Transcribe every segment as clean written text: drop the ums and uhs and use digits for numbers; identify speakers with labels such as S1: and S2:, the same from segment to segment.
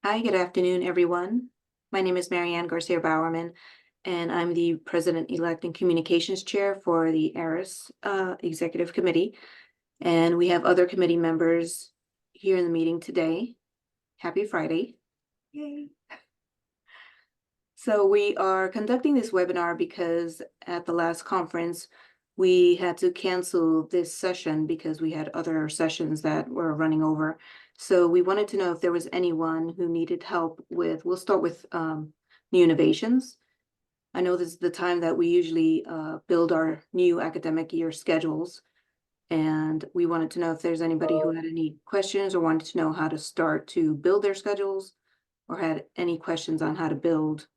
S1: Hi, good afternoon, everyone. My name is Marianne Garcia Bowerman, and I'm the President-elect and Communications Chair for the ARAS Executive Committee. And we have other committee members here in the meeting today. Happy Friday. Yay. So we are conducting this webinar because at the last conference, we had to cancel this session because we had other sessions that were running over. So we wanted to know if there was anyone who needed help with, we'll start with new innovations. I know this is the time that we usually build our new academic year schedules. And we wanted to know if there's anybody who had any questions or wanted to know how to start to build their schedules or had any questions on how to build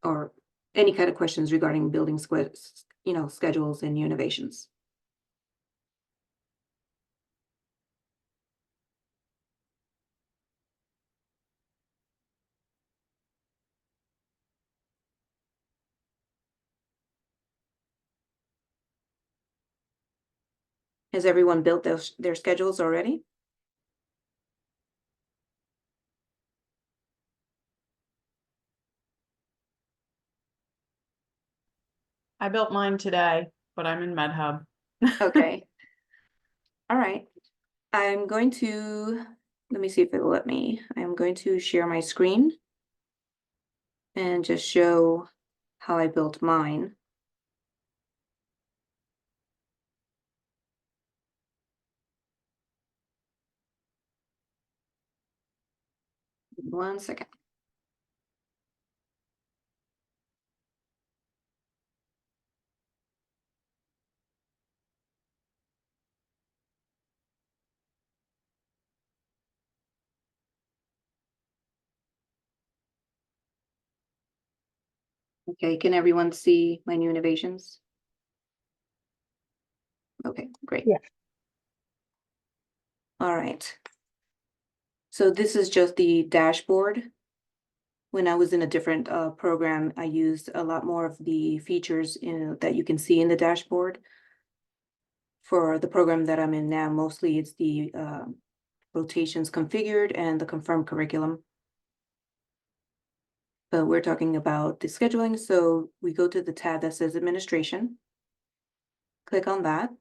S1: or any kind of questions regarding building schedules and new innovations. Has everyone built their schedules already?
S2: I built mine today, but I'm in MedHub.
S1: Okay. All right. I'm going to, let me see if it'll let me. I'm going to share my screen and just show how I built mine. One second. Okay, can everyone see my new innovations? Okay, great.
S2: Yeah.
S1: All right. So this is just the dashboard. When I was in a different program, I used a lot more of the features that you can see in the dashboard. For the program that I'm in now, mostly it's the rotations configured and the confirmed curriculum. But we're talking about the scheduling, so we go to the tab that says Administration. Click on that.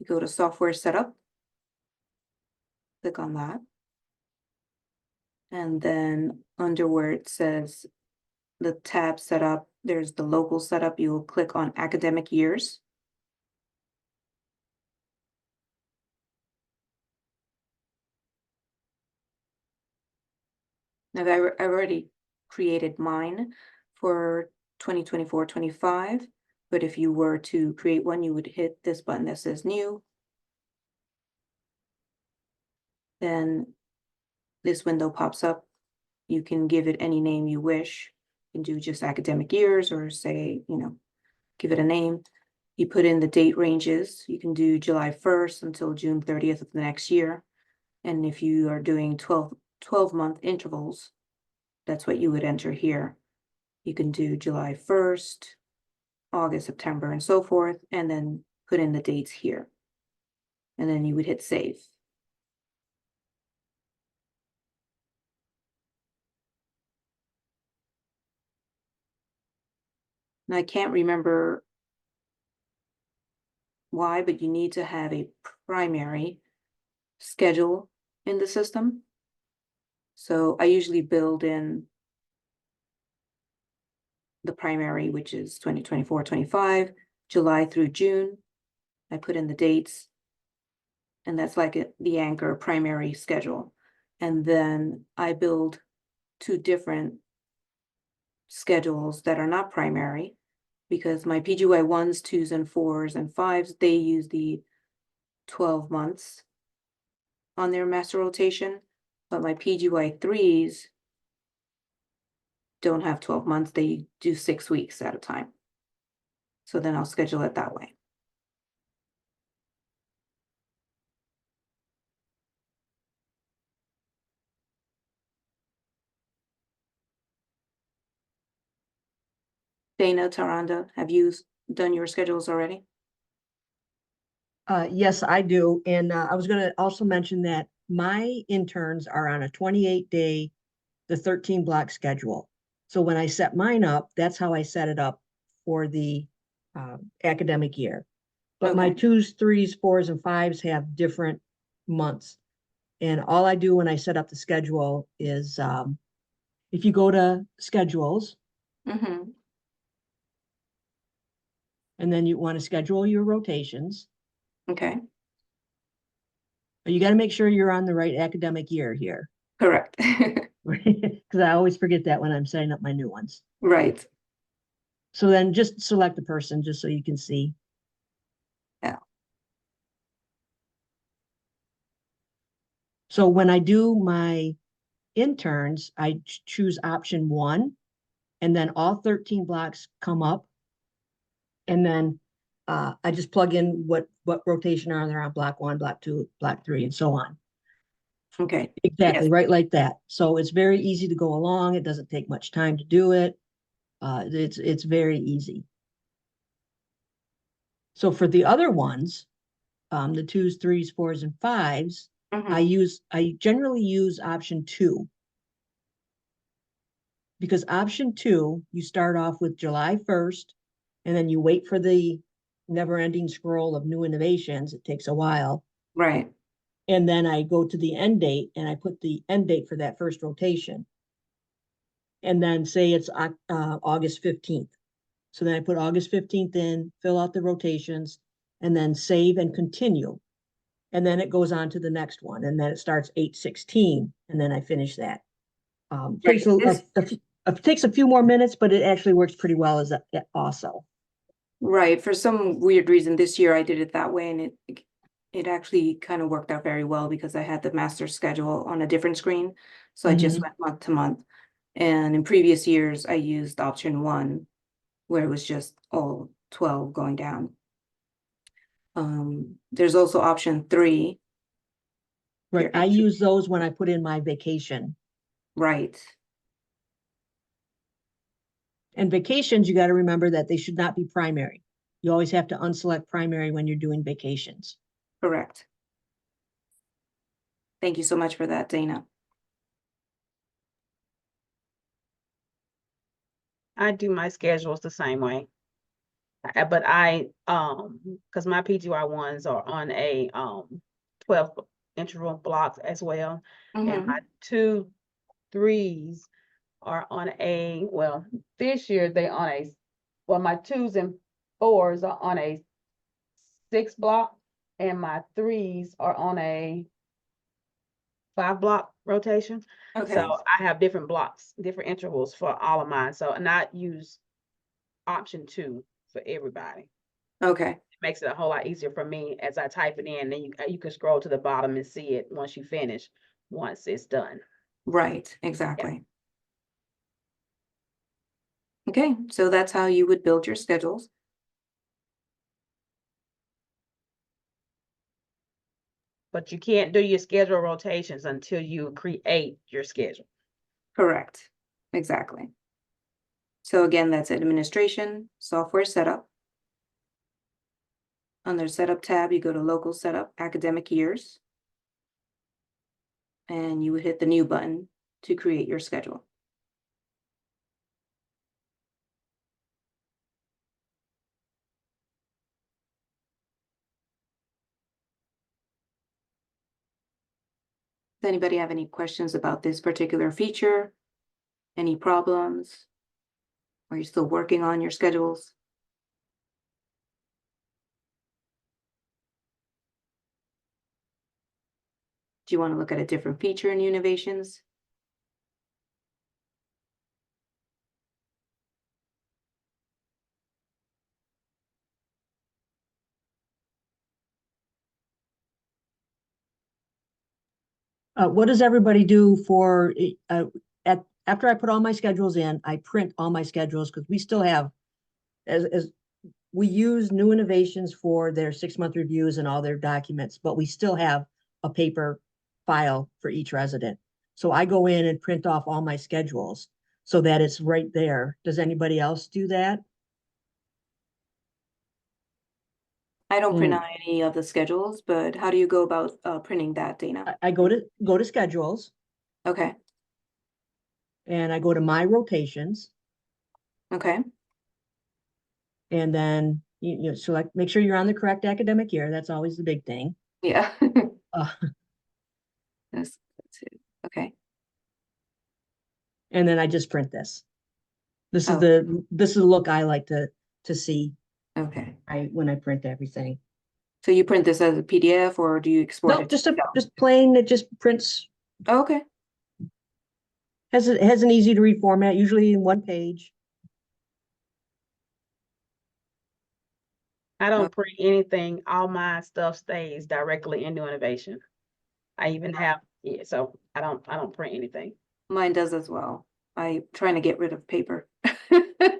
S1: You go to Software Setup. Click on that. And then under where it says the tab setup, there's the local setup. You will click on Academic Years. Now, I've already created mine for 2024-25, but if you were to create one, you would hit this button that says New. Then this window pops up. You can give it any name you wish. You can do just academic years or say, give it a name. You put in the date ranges. You can do July 1st until June 30th of the next year. And if you are doing 12-month intervals, that's what you would enter here. You can do July 1st, August, September, and so forth, and then put in the dates here. And then you would hit save. And I can't remember why, but you need to have a primary schedule in the system. So I usually build in the primary, which is 2024-25, July through June. I put in the dates, and that's like the anchor primary schedule. And then I build two different schedules that are not primary because my PGY 1s, 2s, and 4s, and 5s, they use the 12 months on their master rotation, but my PGY 3s don't have 12 months. They do 6 weeks at a time. So then I'll schedule it that way. Dana, Taranda, have you done your schedules already?
S3: Yes, I do. And I was going to also mention that my interns are on a 28-day, the 13 block schedule. So when I set mine up, that's how I set it up for the academic year. But my
S1: Okay.
S3: twos, threes, fours, and fives have different months. And all I do when I set up the schedule is if you go to schedules
S1: Mm-hmm.
S3: and then you want to schedule your rotations,
S1: Okay.
S3: you got to make sure you're on the right academic year here.
S1: Correct.
S3: Because I always forget that when I'm setting up my new ones.
S1: Right.
S3: So then just select a person just so you can see.
S1: Yeah.
S3: So when I do my interns, I choose option 1, and then all 13 blocks come up. And then I just plug in what rotation are there on block 1, block 2, block 3, and so on.
S1: Okay.
S3: Exactly,
S1: Yes.
S3: right like that. So it's very easy to go along. It doesn't take much time to do it. It's very easy. So for the other ones, the twos, threes, fours, and fives,
S1: Mm-hmm.
S3: I generally use option 2, because option 2, you start off with July 1st, and then you wait for the never ending scroll of new innovations. It takes a while.
S1: Right.
S3: And then I go to the end date and I put the end date for that first rotation. And then say it's August 15th. So then I put August 15th in, fill out the rotations, and then save and continue. And then it goes on to the next one. And then it starts 8/16, and then I finish that.
S1: Right. This
S3: It takes a few more minutes, but it actually works pretty well as also.
S1: right. For some weird reason this year I did it that way and it actually kind of worked out very well because I had the master schedule on a different screen. So I just
S3: Mhm.
S1: went month to month. And in previous years I used option 1 where it was just all 12 going down. There's also option 3
S3: Right.
S1: here.
S3: I use those when I put in my vacation.
S1: Right.
S3: And vacations, you got to remember that they should not be primary. You always have to unselect primary when you're doing vacations.
S1: Correct. Thank you so much for that, Dana.
S2: I do my schedules the same way. But because my PGY ones are on a 12 interval blocks as well. And my
S1: Mm-hmm.
S2: 2 3s are on well, this year they on my 2s and 4s are on a 6 block, and my 3s are on a 5 block rotation. So
S1: Okay.
S2: I have different blocks, different intervals for all of mine. So, and I use option 2 for everybody.
S1: Okay.
S2: It makes it a whole lot easier for me as I type it in. Then you can scroll to the bottom and see it once you finish, once it's done.
S1: Right.
S2: Yeah.
S1: Exactly. Okay. So that's how you would build your schedules.
S2: But you can't do your schedule rotations until you create your schedule.
S1: Correct. Exactly. So again, that's administration, software setup. Under setup tab, you go to local setup, academic years. And you would hit the new button to create your schedule. Does anybody have any questions about this particular feature? Any problems? Are you still working on your schedules? Do you want to look at a different feature in Univations?
S3: What does everybody do for after I put all my schedules in? I print all my schedules because we still have, as we use New Innovations for their 6-month reviews and all their documents, but we still have a paper file for each resident. So I go in and print off all my schedules so that it's right there. Does anybody else do that?
S1: I don't print
S3: Mm.
S1: out any of the schedules, but how do you go about printing that, Dana?
S3: I go to schedules
S1: Okay,
S3: and I go to my rotations
S1: okay,
S3: and then you select, make sure you're on the correct academic year. That's always the big thing.
S1: yeah.
S3: Uh,
S1: That's it. Okay,
S3: and then I just print this. This is
S1: oh,
S3: the look I like to see
S1: okay.
S3: when I print everything.
S1: So you print this as a PDF or do you export
S3: Nope,
S1: it to Excel?
S3: just plain, it just prints,
S1: Oh, okay,
S3: has an easy to read format, usually in one page.
S2: I
S1: oh,
S2: don't print anything. All my stuff stays directly in New Innovation. I even have, yeah, so I don't print anything.
S1: mine does as well. I'm trying to get rid of paper.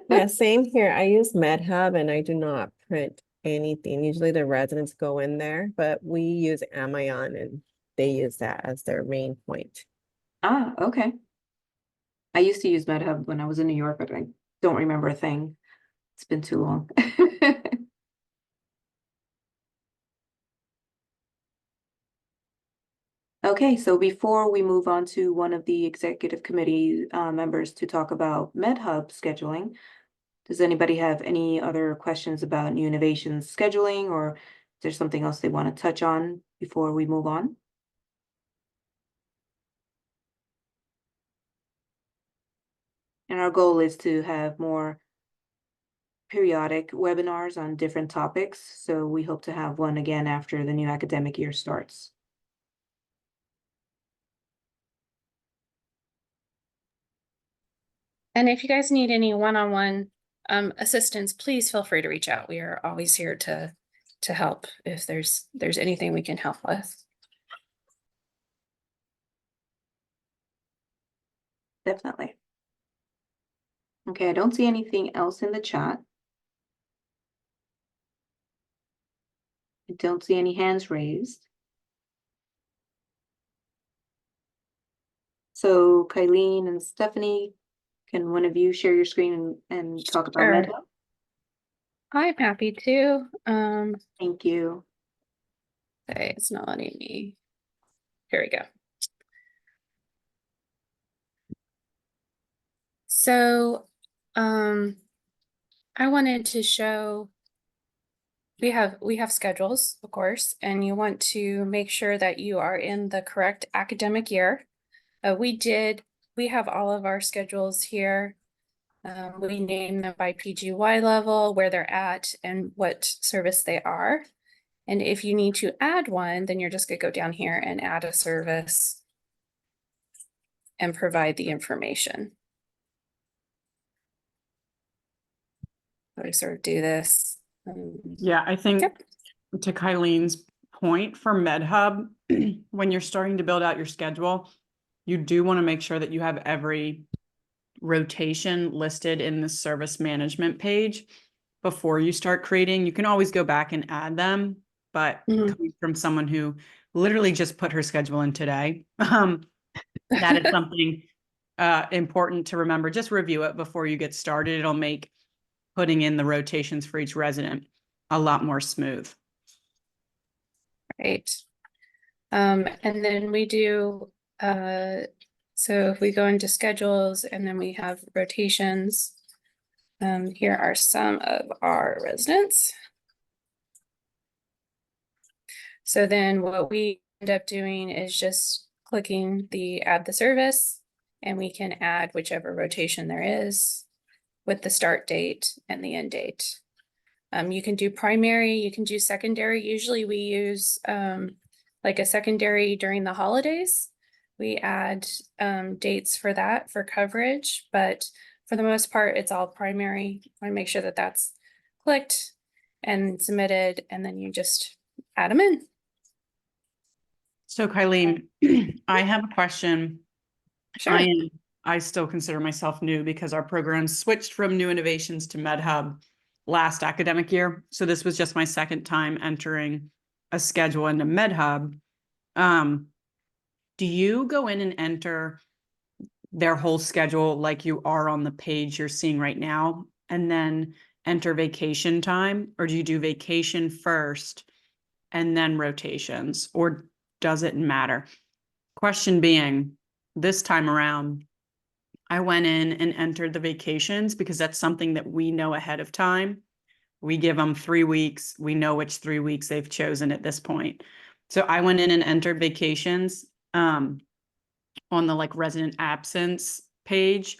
S4: Yeah, same here. I use MedHub and I do not print anything. Usually the residents go in there, but we use Amion and they use that as their main point.
S1: Ah, okay. I used to use MedHub when I was in New York, but I don't remember a thing. It's been too long. Okay, so before we move on to one of the executive committee members to talk about MedHub scheduling, does anybody have any other questions about New Innovations scheduling, or is there something else they want to touch on before we move on? And our goal is to have more periodic webinars on different topics, so we hope to have one again after the new academic year starts.
S5: And if you guys need any one-on-one assistance, please feel free to reach out. We are always here to help if there's anything we can help with.
S1: Definitely. Okay, I don't see anything else in the chat. I don't see any hands raised. So Kylene and Stephanie, can one of you share your screen and talk about
S5: Sure.
S1: MedHub?
S5: I'm happy to.
S1: Thank you.
S5: Okay, it's not letting me. Here we go. So, I wanted to show we have schedules, of course, and you want to make sure that you are in the correct academic year. We have all of our schedules here. We name them by PGY level, where they're at, and what service they are. And if you need to add one, then you're just gonna go down here and add a service and provide the information. So I sort of do this.
S6: Yeah, I think
S5: Okay.
S6: to Kylene's point for MedHub, when you're starting to build out your schedule, you do want to make sure that you have every rotation listed in the service management page before you start creating. You can always go back and add them, but coming from someone who literally just put her schedule in today, that is something important to remember. Just review it before you get started. It'll make putting in the rotations for each resident a lot more smooth.
S5: Right. And then we do, so if we go into schedules and then we have rotations, here are some of our residents. So then what we end up doing is just clicking the add the service, and we can add whichever rotation there is with the start date and the end date. You can do primary, you can do secondary. Usually we use like a secondary during the holidays. We add dates for that for coverage, but for the most part, it's all primary. I want to make sure that that's clicked and submitted, and then you just add them in.
S6: So Kylene, I have a question.
S5: Sure.
S6: I still consider myself new because our program switched from New Innovations to MedHub last academic year. So this was just my second time entering a schedule into MedHub. Do you go in and enter their whole schedule like you are on the page you're seeing right now, and then enter vacation time, or do you do vacation first and then rotations, or does it matter? Question being, this time around, I went in and entered the vacations because that's something that we know ahead of time. We give them 3 weeks. We know which 3 weeks they've chosen at this point. So I went in and entered vacations on the like resident absence page,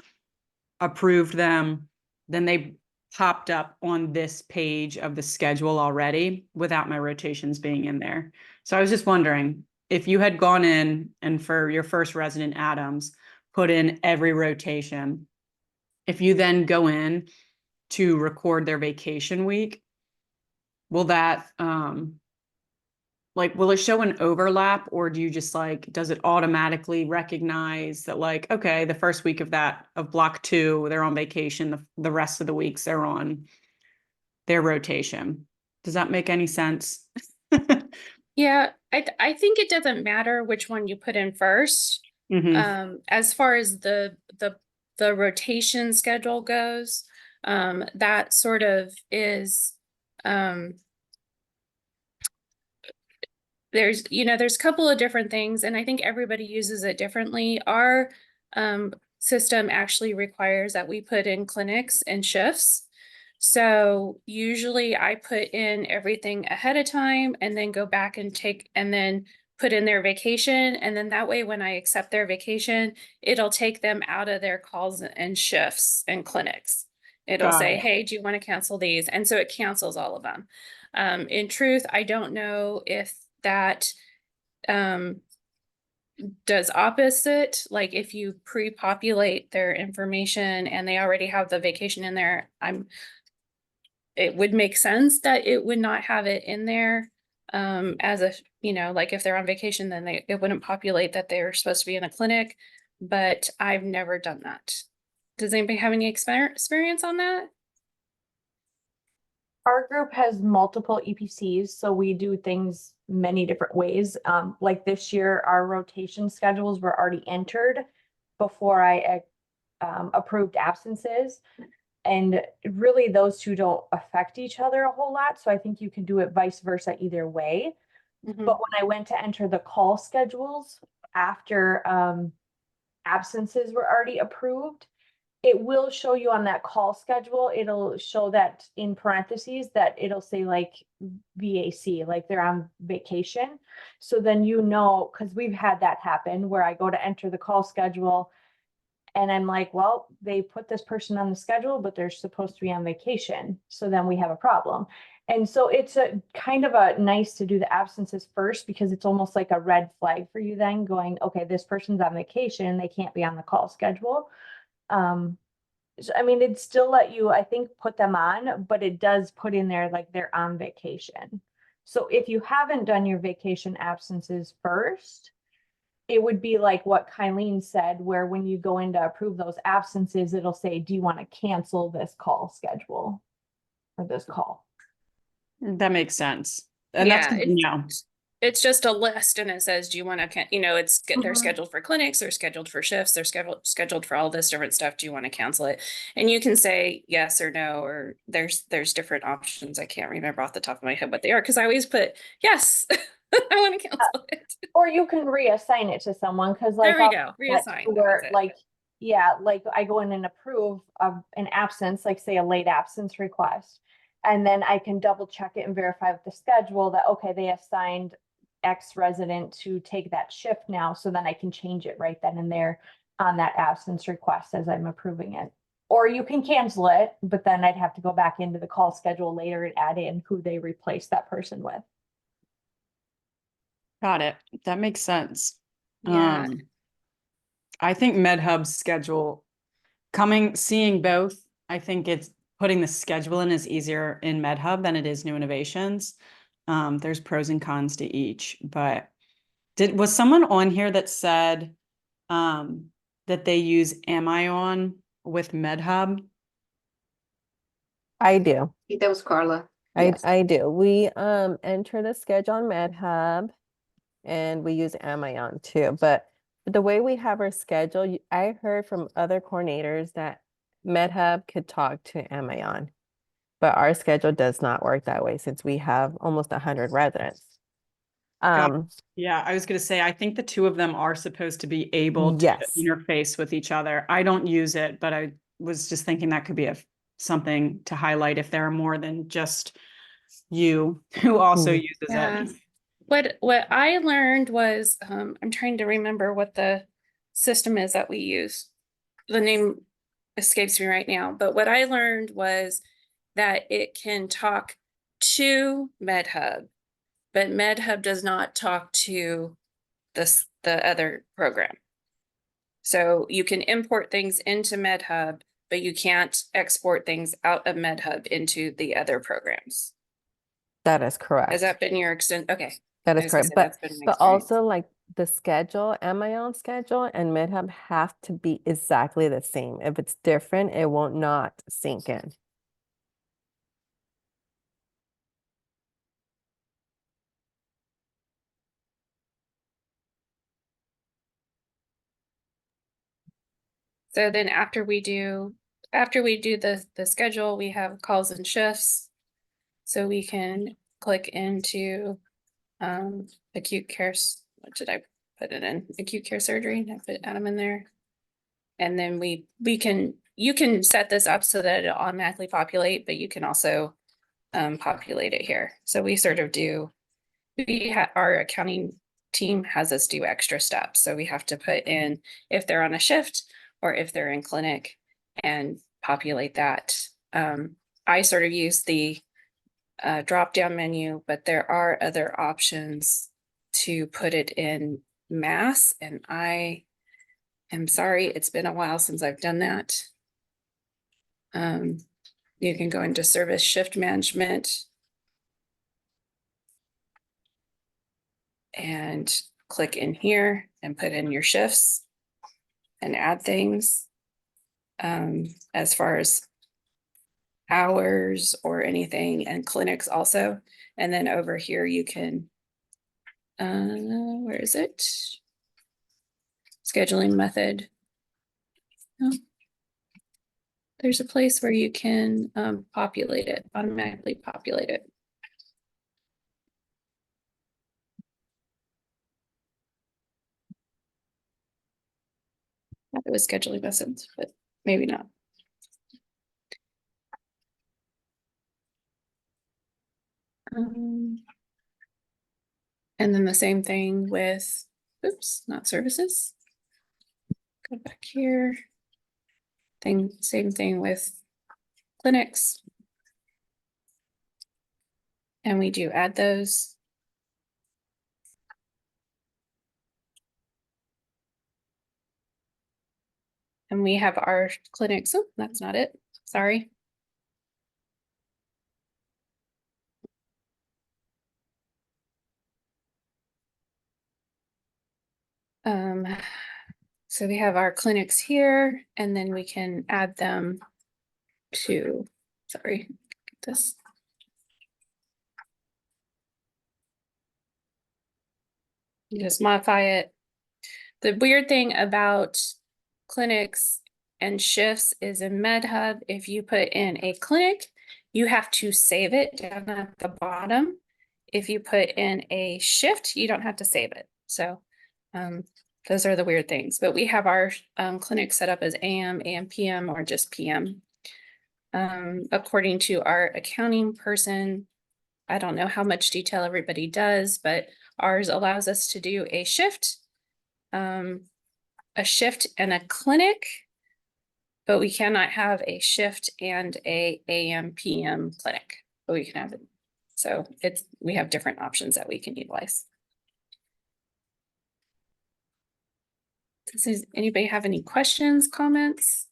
S6: approved them. Then they popped up on this page of the schedule already without my rotations being in there. So I was just wondering if you had gone in and for your first resident Adams, put in every rotation. If you then go in to record their vacation week, will that like will it show an overlap, or do you just like does it automatically recognize that like okay, the first week of block 2 they're on vacation, the rest of the weeks they're on their rotation? Does that make any sense?
S5: Yeah, I think it doesn't matter which one you put in first. As far as the rotation schedule goes, that sort of is there's a couple of different things, and I think everybody uses it differently. Our system actually requires that we put in clinics and shifts. So usually I put in everything ahead of time and then go back and then put in their vacation. And then that way, when I accept their vacation, it'll take them out of their calls and shifts and clinics. It'll
S6: Got
S5: say,
S6: it.
S5: hey, do you want to cancel these? And so it cancels all of them. In truth, I don't know if that does opposite, like if you pre-populate their information and they already have the vacation in there, it would make sense that it would not have it in there as a, like if they're on vacation, then it wouldn't populate that they're supposed to be in a clinic, but I've never done that. Does anybody have any experience on that?
S7: Our group has multiple EPCs, so we do things many different ways. Like this year, our rotation schedules were already entered before I approved absences. And really, those two don't affect each other a whole lot. So I think you can do it vice versa either way.
S5: Mhm.
S7: But when I went to enter the call schedules after absences were already approved, it will show you on that call schedule, it'll show that in parentheses that it'll say like VAC, like they're on vacation. So then because we've had that happen where I go to enter the call schedule and I'm like, well, they put this person on the schedule, but they're supposed to be on vacation. So then we have a problem. And so it's a kind of a nice to do the absences first because it's almost like a red flag for you then going, okay, this person's on vacation, they can't be on the call schedule. So, I mean, it'd still let you, I think, put them on, but it does put in there like they're on vacation. So if you haven't done your vacation absences first, it would be like what Kylene said, where when you go in to approve those absences, it'll say, do you want to cancel this call schedule or this call?
S6: That makes sense. And
S5: Yeah,
S6: that's
S5: it's just a list and it says, do you want to, they're
S7: Mhm.
S5: scheduled for clinics, they're scheduled for shifts, they're scheduled for all this different stuff. Do you want to cancel it? And you can say yes or no, or there's different options. I can't remember off the top of my head what they are because I always put yes, I want to cancel it.
S7: Or you can reassign it to someone because like
S5: There we
S7: I'll
S5: go.
S7: do that
S5: Reassign.
S7: to
S5: That
S7: where
S5: was it.
S7: like like I go in and approve of an absence, like say a late absence request. And then I can double check it and verify with the schedule that, okay, they assigned X resident to take that shift now. So then I can change it right then and there on that absence request as I'm approving it. Or you can cancel it, but then I'd have to go back into the call schedule later and add in who they replaced that person with.
S6: got it. That makes sense.
S5: Yeah.
S6: I think MedHub's schedule seeing both, I think it's putting the schedule in is easier in MedHub than it is New Innovations. There's pros and cons to each, but was someone on here that said that they use Amion with MedHub?
S4: I do.
S1: I think that was Carla.
S4: I
S1: Yes.
S4: I do. We enter the schedule on MedHub and we use Amion too. But the way we have our schedule, I heard from other coordinators that MedHub could talk to Amion. but our schedule does not work that way since we have almost 100 residents.
S6: Got Yeah, I was gonna say, I think the two of them are supposed to be able to
S4: Yes.
S6: interface with each other. I don't use it, but I was just thinking that could be something to highlight if there are more than just you who also
S4: Mm.
S6: uses
S5: Yeah.
S6: it.
S5: What I learned was, I'm trying to remember what the system is that we use. The name escapes me right now, but what I learned was that it can talk to MedHub, but MedHub does not talk to the other program. So you can import things into MedHub, but you can't export things out of MedHub into the other programs.
S4: That is correct.
S5: Has that been your extent? Okay.
S4: That
S5: I
S4: is
S5: was gonna
S4: correct.
S5: say,
S4: But
S5: that's been my experience.
S4: also like the schedule, Amazon schedule and MidHub have to be exactly the same. If it's different, it won't not sync in.
S5: So then after we do the schedule, we have calls and shifts. So we can click into acute care, what did I put it in? Acute care surgery, I put Adam in there. And then you can set this up so that it'll automatically populate, but you can also populate it here. So we sort of do, our accounting team has us do extra steps. So we have to put in if they're on a shift or if they're in clinic and populate that. I sort of use the drop down menu, but there are other options to put it in mass. And I am sorry, it's been a while since I've done that. You can go into service shift management and click in here and put in your shifts and add things. As far as hours or anything, and clinics also. And then over here you can, where is it? Scheduling method. Oh. There's a place where you can populate it, automatically populate it. It was scheduling methods, but maybe not. And then the same thing with, oops, not services. Go back here. Same thing with clinics. And we do add those. And we have our clinics. Oh, that's not it. Sorry. So we have our clinics here, and then we can add them to, sorry, get this. You just modify it. The weird thing about clinics and shifts is in MedHub, if you put in a clinic, you have to save it down at the bottom. If you put in a shift, you don't have to save it. So those are the weird things. But we have our clinic set up as AM, PM, or just PM. According to our accounting person, I don't know how much detail everybody does, but ours allows us to do a shift and a clinic, but we cannot have a shift and a AM PM clinic, but we can have it. So we have different options that we can utilize. Does anybody have any questions, comments,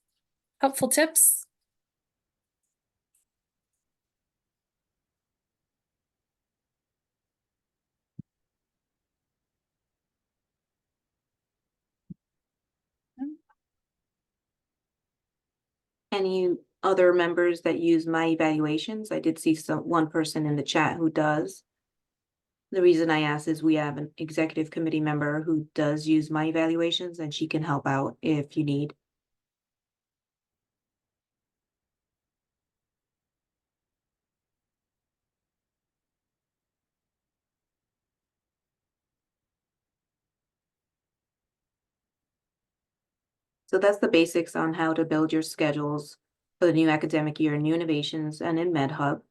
S5: helpful tips?
S1: Any other members that use my evaluations? I did see one person in the chat who does. The reason I ask is we have an executive committee member who does use my evaluations, and she can help out if you need. So that's the basics on how to build your schedules for the new academic year in New Innovations and in MedHub.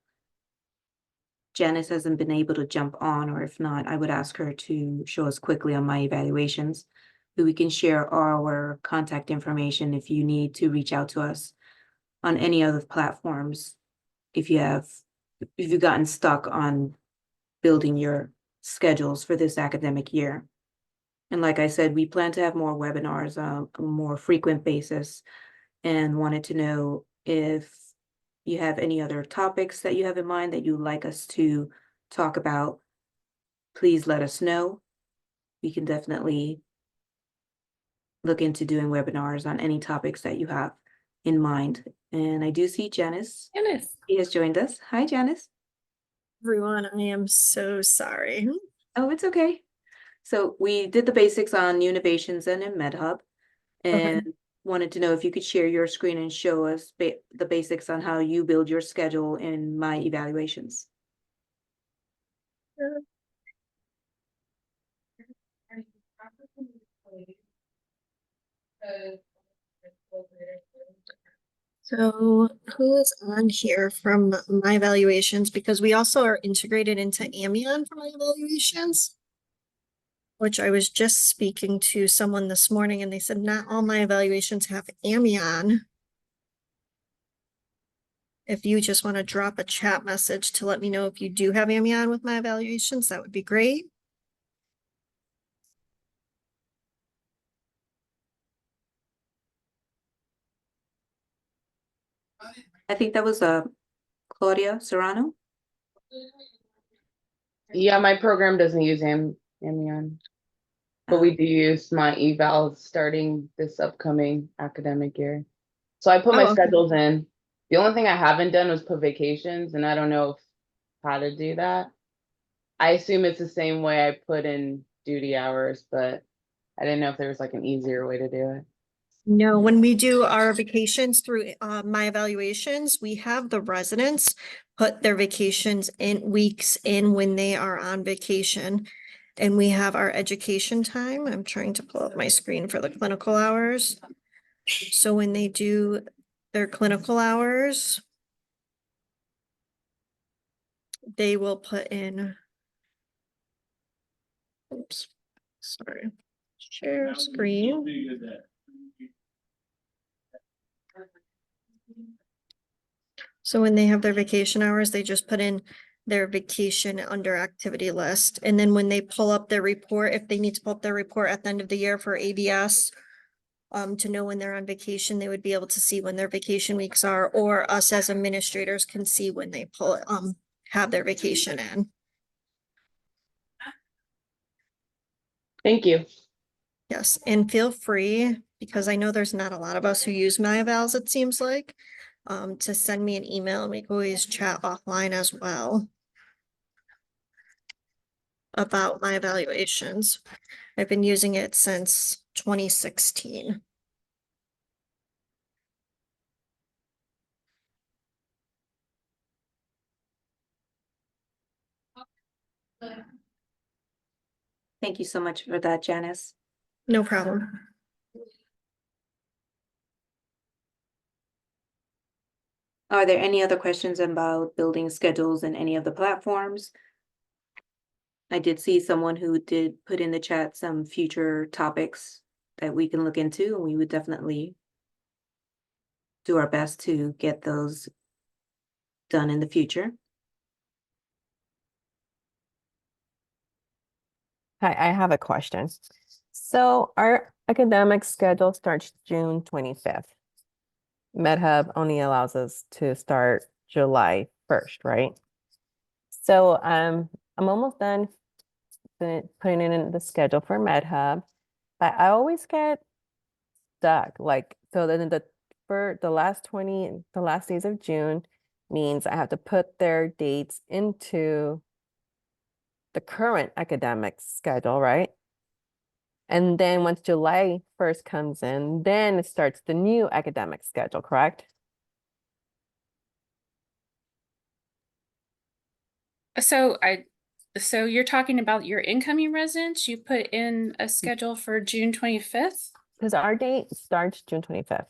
S1: Janice hasn't been able to jump on, or if not, I would ask her to show us quickly on my evaluations. But we can share our contact information if you need to reach out to us on any other platforms. If you've gotten stuck on building your schedules for this academic year. And like I said, we plan to have more webinars on a more frequent basis, and wanted to know if you have any other topics that you have in mind that you'd like us to talk about. Please let us know. We can definitely look into doing webinars on any topics that you have in mind. And I do see Janice.
S5: Goodness.
S1: She has joined us. Hi, Janice.
S8: Everyone, I am so sorry.
S1: Oh, it's okay. So we did the basics on New Innovations and in MedHub, and wanted to know if you could share your screen and show us the basics on how you build your schedule in my evaluations.
S8: So who is on here from my evaluations? Because we also are integrated into Amion for my evaluations. Which I was just speaking to someone this morning and they said not all my evaluations have Amion. If you just want to drop a chat message to let me know if you do have Amion with my evaluations, that would be great.
S1: I think that was Claudia Serrano.
S9: Yeah, my program doesn't use Amion, but we do use my evals starting this upcoming academic year. So I put my
S8: Oh, okay.
S9: schedules in. The only thing I haven't done was put vacations, and I don't know how to do that. I assume it's the same way I put in duty hours, but I didn't know if there was like an easier way to do it.
S8: No, when we do our vacations through my evaluations, we have the residents put their vacations in weeks in when they are on vacation. And we have our education time. I'm trying to pull up my screen for the clinical hours. So when they do their clinical hours, they will put in. Oops, sorry. Share screen. So when they have their vacation hours, they just put in their vacation under activity list. And then when they pull up their report, if they need to pull up their report at the end of the year for ABS, to know when they're on vacation, they would be able to see when their vacation weeks are, or us as administrators can see when they have their vacation in.
S9: Thank you.
S8: Yes, and feel free, because I know there's not a lot of us who use MyEvals, it seems like, to send me an email, and we can always chat offline as well about my evaluations. I've been using it since 2016.
S1: Thank you so much for that, Janice.
S8: No problem.
S1: Are there any other questions about building schedules in any of the platforms? I did see someone who did put in the chat some future topics that we can look into, and we would definitely do our best to get those done in the future.
S4: Hi, I have a question. So our academic schedule starts June 25th. MedHub only allows us to start July 1st, right? So I'm almost done putting in the schedule for MedHub, but I always get stuck. Like, so then for the last days of June means I have to put their dates into the current academic schedule, right? And then once July 1st comes in, then it starts the new academic schedule, correct?
S5: So you're talking about your incoming residents? You put in a schedule for June 25th?
S4: because our date starts June 25th.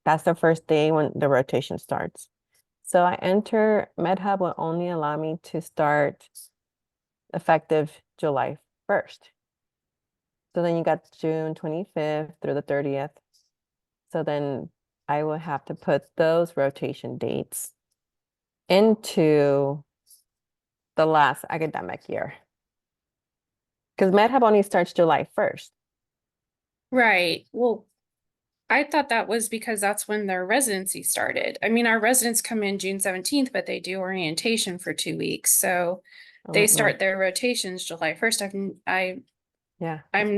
S4: That's the first day when the rotation starts. So I enter MedHub will only allow me to start effective July 1st. So then you got June 25th through the 30th. So then I will have to put those rotation dates into the last academic year. Because MedHub only starts July 1st.
S5: Right. Well, I thought that was because that's when their residency started. I mean, our residents come in June 17th, but they do orientation for 2 weeks. So they
S4: No.
S5: start their rotations July 1st.
S4: Yeah.
S5: I'm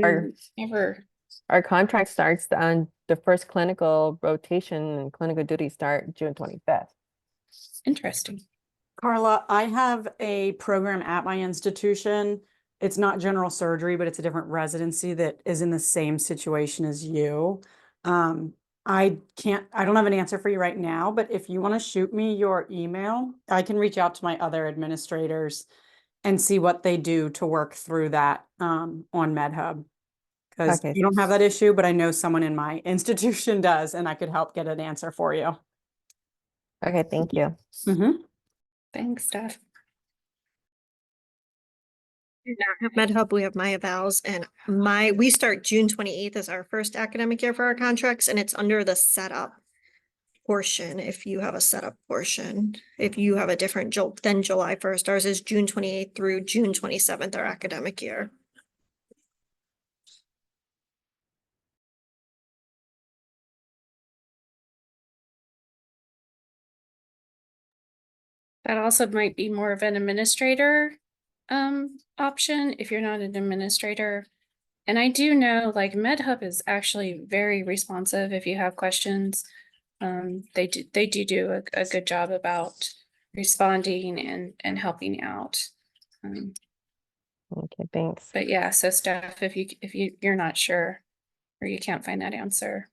S5: never,
S4: Our contract starts on the first clinical rotation and clinical duty start June 25th.
S5: interesting.
S6: Carla, I have a program at my institution. It's not general surgery, but it's a different residency that is in the same situation as you. I don't have an answer for you right now, but if you want to shoot me your email, I can reach out to my other administrators and see what they do to work through that on MedHub. Because
S4: Okay.
S6: you don't have that issue, but I know someone in my institution does, and I could help get an answer for you.
S4: Okay, thank you.
S6: Mm-hmm.
S5: Thanks, Steph.
S8: We now have MedHub, we have my evals, and we start June 28th as our first academic year for our contracts, and it's under the setup portion, if you have a setup portion. If you have a different than July 1st, ours is June 28th through June 27th, our academic year.
S5: That also might be more of an administrator option if you're not an administrator. And I do know like MedHub is actually very responsive if you have questions. They do a good job about responding and helping out.
S4: Okay, thanks.
S5: But yeah, so Steph, if you're not sure or you can't find that answer.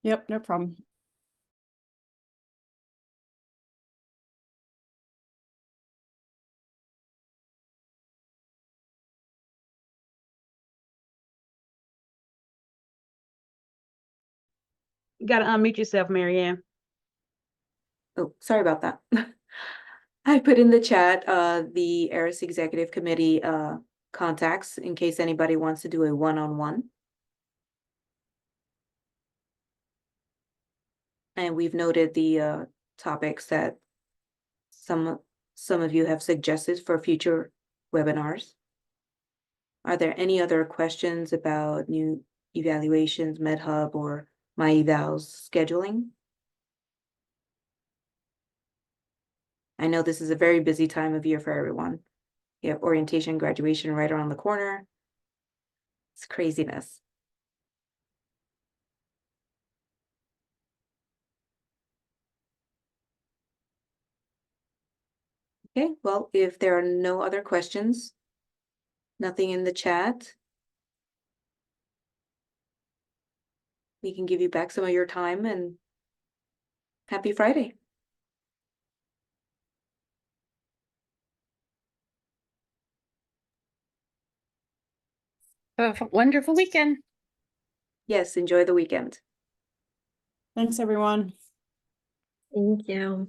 S6: Yep, no problem.
S2: You gotta unmute yourself, Marianne.
S1: Oh, sorry about that. I put in the chat the ARAS Executive Committee contacts in case anybody wants to do a one-on-one. And we've noted the topics that some of you have suggested for future webinars. Are there any other questions about new evaluations, MedHub, or my evals scheduling? I know this is a very busy time of year for everyone. You have orientation, graduation right around the corner. It's craziness. Okay, well, if there are no other questions, nothing in the chat, we can give you back some of your time and happy Friday.
S5: Have a wonderful weekend.
S1: Yes, enjoy the weekend.
S6: Thanks, everyone.
S8: Thank you.